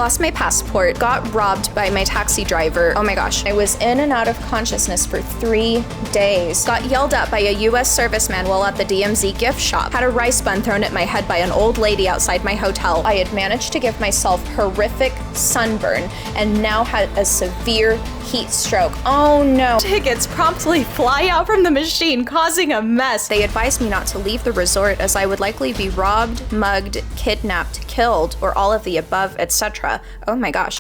lost my passport, got robbed by my taxi driver. Oh my gosh. I was in and out of consciousness for 3 days. Got yelled at by a US serviceman while at the DMZ gift shop. Had a rice bun thrown at my head by an old lady outside my hotel. I had managed to give myself horrific sunburn and now had a severe heat stroke. Oh no. Tickets promptly fly out from the machine, causing a mess. They advised me not to leave the resort as I would likely be robbed, mugged, kidnapped, killed, or all of the above, etc. Oh my gosh.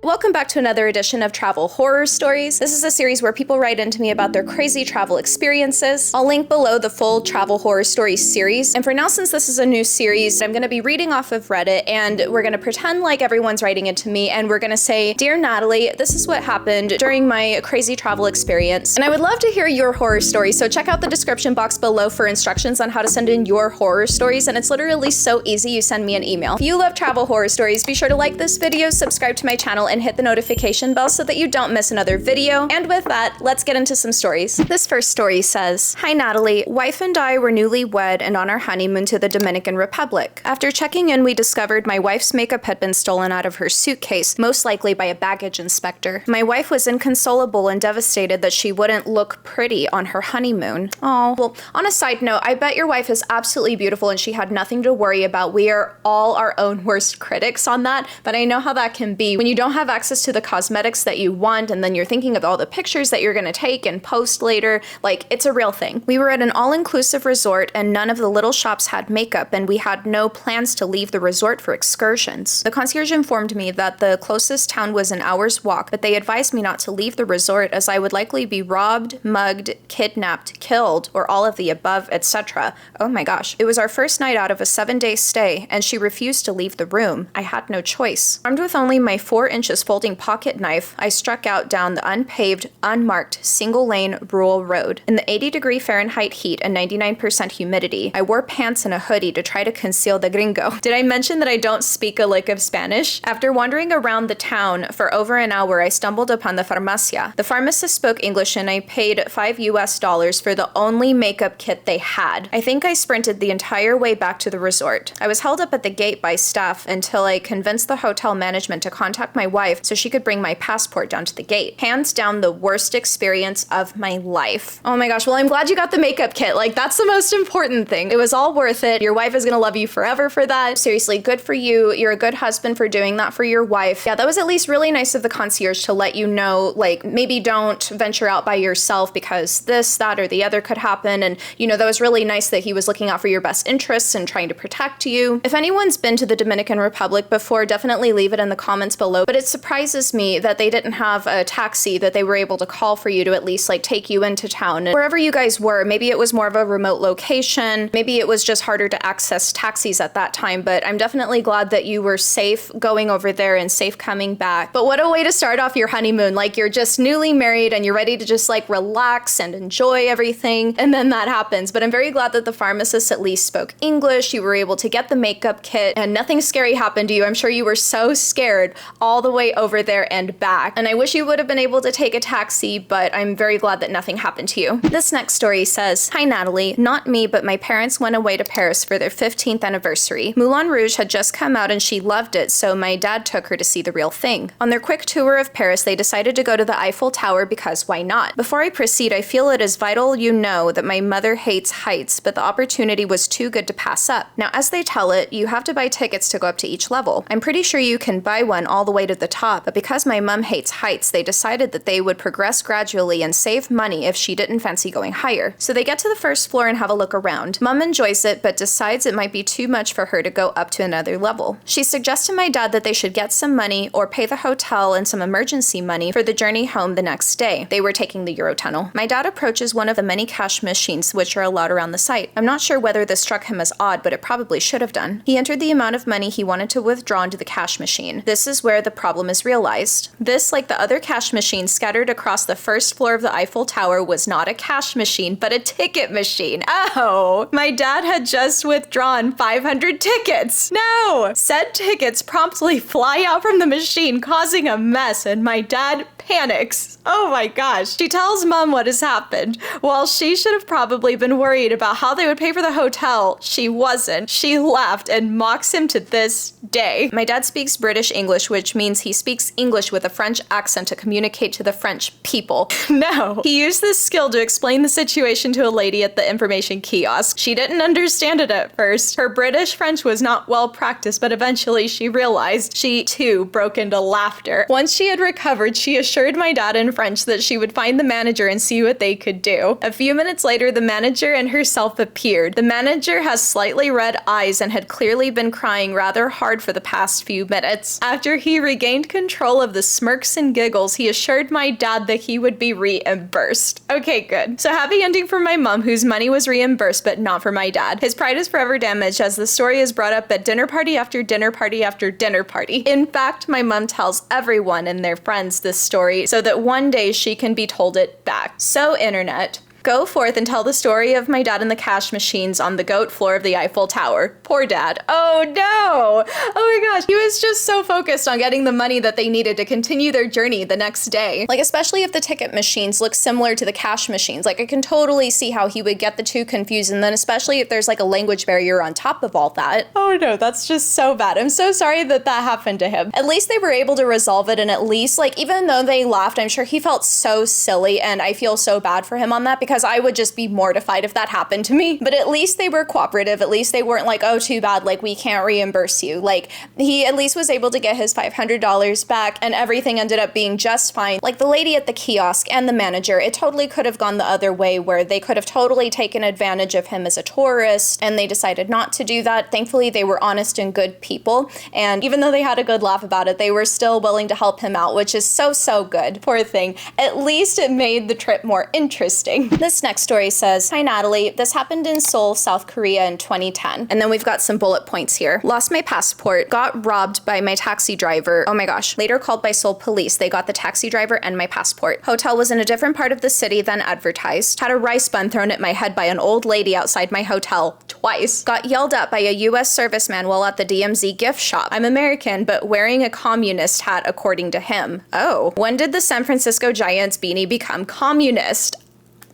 Welcome back to another edition of Travel Horror Stories. This is a series where people write into me about their crazy travel experiences. I'll link below the full Travel Horror Stories series. And for now, since this is a new series, I'm going to be reading off of Reddit and we're going to pretend like everyone's writing into me and we're going to say, "Dear Natalie, this is what happened during my crazy travel experience." And I would love to hear your horror story, so check out the description box below for instructions on how to send in your horror stories. And it's literally so easy. You send me an email. If you love Travel Horror Stories, be sure to like this video, subscribe to my channel, and hit the notification bell so that you don't miss another video. And with that, let's get into some stories. This first story says, "Hi Natalie, wife and I were newly wed and on our honeymoon to the Dominican Republic. After checking in, we discovered my wife's makeup had been stolen out of her suitcase, most likely by a baggage inspector. My wife was inconsolable and devastated that she wouldn't look pretty on her honeymoon." Oh, well, on a side note, I bet your wife is absolutely beautiful and she had nothing to worry about. We are all our own worst critics on that, but I know how that can be when you don't have access to the cosmetics that you want and then you're thinking of all the pictures that you're gonna take and post later. Like, it's a real thing. We were at an all-inclusive resort and none of the little shops had makeup and we had no plans to leave the resort for excursions. The concierge informed me that the closest town was an hour's walk, but they advised me not to leave the resort as I would likely be robbed, mugged, kidnapped, killed, or all of the above, etc. Oh my gosh. It was our first night out of a 7-day stay and she refused to leave the room. I had no choice. Armed with only my 4 inches folding pocket knife, I struck out down the unpaved, unmarked, single-lane rural road. In the 80-degree Fahrenheit heat and 99% humidity, I wore pants and a hoodie to try to conceal the gringo. Did I mention that I don't speak a lick of Spanish? After wandering around the town for over an hour, I stumbled upon the farmacia. The pharmacist spoke English and I paid $5 US for the only makeup kit they had. I think I sprinted the entire way back to the resort. I was held up at the gate by staff until I convinced the hotel management to contact my wife so she could bring my passport down to the gate. Hands down the worst experience of my life. Oh my gosh, well, I'm glad you got the makeup kit. Like, that's the most important thing. It was all worth it. Your wife is gonna love you forever for that. Seriously, good for you. You're a good husband for doing that for your wife. Yeah, that was at least really nice of the concierge to let you know, like, maybe don't venture out by yourself because this, that, or the other could happen. And, you know, that was really nice that he was looking out for your best interests and trying to protect you. If anyone's been to the Dominican Republic before, definitely leave it in the comments below. But it surprises me that they didn't have a taxi that they were able to call for you to at least like take you into town. And wherever you guys were, maybe it was more of a remote location, maybe it was just harder to access taxis at that time, but I'm definitely glad that you were safe going over there and safe coming back. But what a way to start off your honeymoon. Like, you're just newly married and you're ready to just like relax and enjoy everything, and then that happens. But I'm very glad that the pharmacist at least spoke English, you were able to get the makeup kit, and nothing scary happened to you. I'm sure you were so scared all the way over there and back. And I wish you would have been able to take a taxi, but I'm very glad that nothing happened to you. This next story says, "Hi Natalie, not me, but my parents went away to Paris for their 15th anniversary. Moulin Rouge had just come out and she loved it, so my dad took her to see the real thing. On their quick tour of Paris, they decided to go to the Eiffel Tower because why not? Before I proceed, I feel it is vital you know that my mother hates heights, but the opportunity was too good to pass up. Now, as they tell it, you have to buy tickets to go up to each level. I'm pretty sure you can buy one all the way to the top, but because my mom hates heights, they decided that they would progress gradually and save money if she didn't fancy going higher. So they get to the first floor and have a look around. Mom enjoys it, but decides it might be too much for her to go up to another level. She suggests to my dad that they should get some money or pay the hotel and some emergency money for the journey home the next day. They were taking the Eurotunnel. My dad approaches one of the many cash machines which are allowed around the site. I'm not sure whether this struck him as odd, but it probably should have done. He entered the amount of money he wanted to withdraw into the cash machine. This is where the problem is realized. This, like the other cash machines scattered across the first floor of the Eiffel Tower, was not a cash machine, but a ticket machine. Oh, my dad had just withdrawn 500 tickets. No! Said tickets promptly fly out from the machine, causing a mess, and my dad panics. Oh my gosh. She tells mom what has happened. While she should have probably been worried about how they would pay for the hotel, she wasn't. She laughed and mocks him to this day. My dad speaks British English, which means he speaks English with a French accent to communicate to the French people. No. He used this skill to explain the situation to a lady at the information kiosk. She didn't understand it at first. Her British French was not well practiced, but eventually she realized. She too broke into laughter. Once she had recovered, she assured my dad in French that she would find the manager and see what they could do. A few minutes later, the manager and herself appeared. The manager has slightly red eyes and had clearly been crying rather hard for the past few minutes. After he regained control of the smirks and giggles, he assured my dad that he would be reimbursed. Okay, good. So happy ending for my mom, whose money was reimbursed, but not for my dad. His pride is forever damaged as the story is brought up at dinner party after dinner party after dinner party. In fact, my mom tells everyone and their friends this story so that one day she can be told it back. So internet, go forth and tell the story of my dad and the cash machines on the goat floor of the Eiffel Tower. Poor dad. Oh no! Oh my gosh. He was just so focused on getting the money that they needed to continue their journey the next day. Like, especially if the ticket machines look similar to the cash machines. Like, I can totally see how he would get the two confused, and then especially if there's like a language barrier on top of all that. Oh no, that's just so bad. I'm so sorry that that happened to him. At least they were able to resolve it, and at least, like, even though they laughed, I'm sure he felt so silly, and I feel so bad for him on that because I would just be mortified if that happened to me. But at least they were cooperative. At least they weren't like, oh, too bad, like, we can't reimburse you. Like, he at least was able to get his $500 back, and everything ended up being just fine. Like, the lady at the kiosk and the manager, it totally could have gone the other way, where they could have totally taken advantage of him as a tourist, and they decided not to do that. Thankfully, they were honest and good people, and even though they had a good laugh about it, they were still willing to help him out, which is so, so good. Poor thing. At least it made the trip more interesting. This next story says, hi Natalie, this happened in Seoul, South Korea in 2010. And then we've got some bullet points here. Lost my passport, got robbed by my taxi driver. Oh my gosh. Later called by Seoul police. They got the taxi driver and my passport. Hotel was in a different part of the city than advertised. Had a rice bun thrown at my head by an old lady outside my hotel twice. Got yelled at by a US serviceman while at the DMZ gift shop. I'm American, but wearing a communist hat according to him. Oh. When did the San Francisco Giants beanie become communist?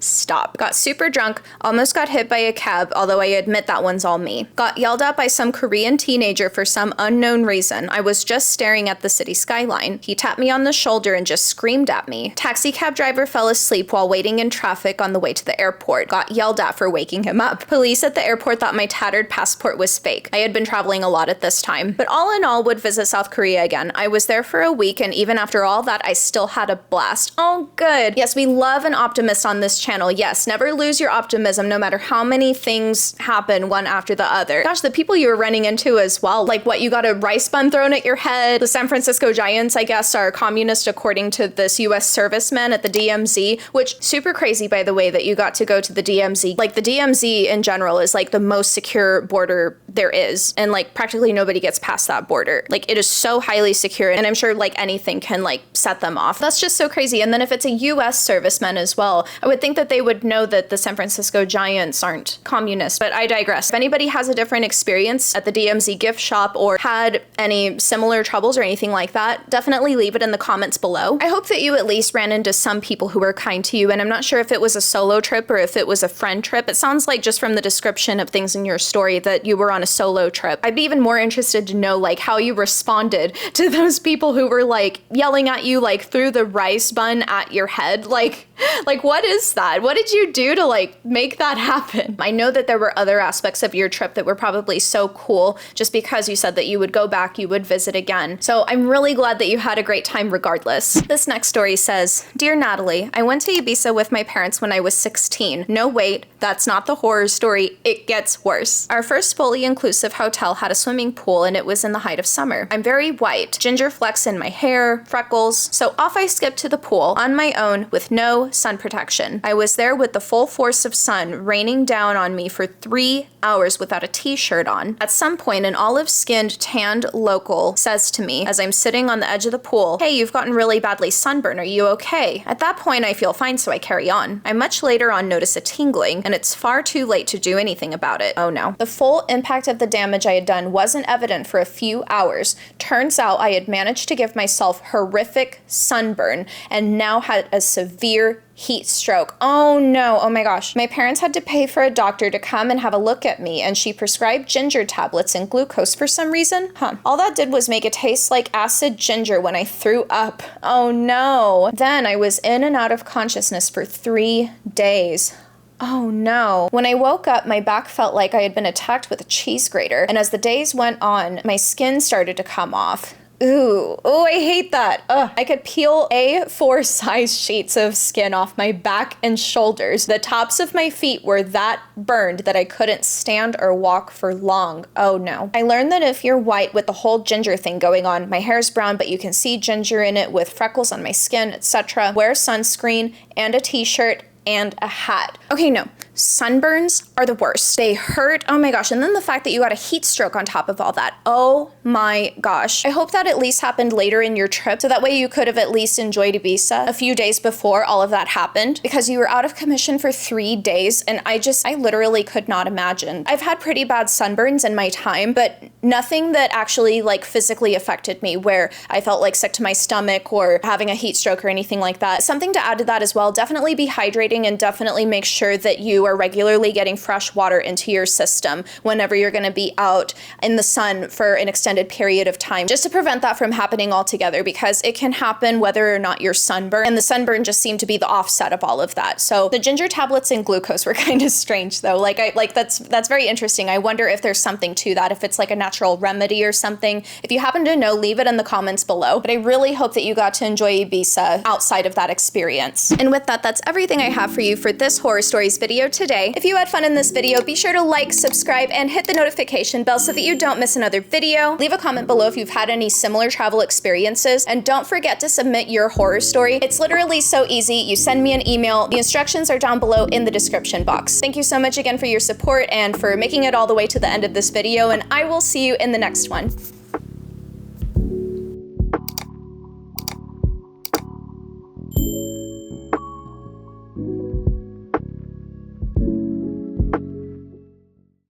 Stop. Got super drunk, almost got hit by a cab, although I admit that one's all me. Got yelled at by some Korean teenager for some unknown reason. I was just staring at the city skyline. He tapped me on the shoulder and just screamed at me. Taxi cab driver fell asleep while waiting in traffic on the way to the airport. Got yelled at for waking him up. Police at the airport thought my tattered passport was fake. I had been traveling a lot at this time. But all in all, would visit South Korea again. I was there for a week, and even after all that, I still had a blast. Oh, good. Yes, we love an optimist on this channel. Yes, never lose your optimism no matter how many things happen one after the other. Gosh, the people you were running into as well, like what, you got a rice bun thrown at your head. The San Francisco Giants, I guess, are communist according to this US serviceman at the DMZ, which super crazy, by the way, that you got to go to the DMZ. Like, the DMZ in general is like the most secure border there is, and like practically nobody gets past that border. Like, it is so highly secure, and I'm sure like anything can like set them off. That's just so crazy. And then if it's a US serviceman as well, I would think that they would know that the San Francisco Giants aren't communist, but I digress. If anybody has a different experience at the DMZ gift shop or had any similar troubles or anything like that, definitely leave it in the comments below. I hope that you at least ran into some people who were kind to you, and I'm not sure if it was a solo trip or if it was a friend trip. It sounds like, just from the description of things in your story, that you were on a solo trip. I'd be even more interested to know like how you responded to those people who were like yelling at you, like threw the rice bun at your head. Like what is that? What did you do to like make that happen? I know that there were other aspects of your trip that were probably so cool, just because you said that you would go back, you would visit again. So I'm really glad that you had a great time regardless. This next story says, Dear Natalie, I went to Ibiza with my parents when I was 16. No, wait, that's not the horror story. It gets worse. Our first fully inclusive hotel had a swimming pool, and it was in the height of summer. I'm very white, ginger flecks in my hair, freckles, so off I skipped to the pool on my own with no no sun protection. I was there with the full force of sun raining down on me for 3 hours without a t-shirt on. At some point, an olive-skinned, tanned local says to me as I'm sitting on the edge of the pool, "Hey, you've gotten really badly sunburned. Are you okay?" At that point, I feel fine, so I carry on. I much later on notice a tingling, and it's far too late to do anything about it. Oh no. The full impact of the damage I had done wasn't evident for a few hours. Turns out I had managed to give myself horrific sunburn and now had a severe heat stroke. Oh no, oh my gosh. My parents had to pay for a doctor to come and have a look at me, and she prescribed ginger tablets and glucose for some reason. All that did was make it taste like acid ginger when I threw up. Oh no. Then I was in and out of consciousness for 3 days. Oh no. When I woke up, my back felt like I had been attacked with a cheese grater, and as the days went on, my skin started to come off. Ooh, oh, I hate that. Ugh. I could peel A4 size sheets of skin off my back and shoulders. The tops of my feet were that burned that I couldn't stand or walk for long. Oh no. I learned that if you're white with the whole ginger thing going on, my hair's brown but you can see ginger in it with freckles on my skin, etc., wear sunscreen and a t-shirt and a hat. Okay, no. Sunburns are the worst. They hurt. Oh my gosh. And then the fact that you got a heat stroke on top of all that. Oh my gosh. I hope that at least happened later in your trip, so that way you could have at least enjoyed Ibiza a few days before all of that happened, because you were out of commission for 3 days, and I literally could not imagine. I've had pretty bad sunburns in my time, but nothing that actually like physically affected me where I felt like sick to my stomach or having a heat stroke or anything like that. Something to add to that as well, definitely be hydrating and definitely make sure that you are regularly getting fresh water into your system whenever you're going to be out in the sun for an extended period of time, just to prevent that from happening altogether, because it can happen whether or not you're sunburned, and the sunburn just seemed to be the offset of all of that. So the ginger tablets and glucose were kind of strange though. That's very interesting. I wonder if there's something to that, if it's like a natural remedy or something. If you happen to know, leave it in the comments below. But I really hope that you got to enjoy Ibiza outside of that experience. And with that, that's everything I have for you for this horror stories video today. If you had fun in this video, be sure to like, subscribe, and hit the notification bell so that you don't miss another video. Leave a comment below if you've had any similar travel experiences, and don't forget to submit your horror story. It's literally so easy. You send me an email. The instructions are down below in the description box. Thank you so much again for your support and for making it all the way to the end of this video, and I will see you in the next one.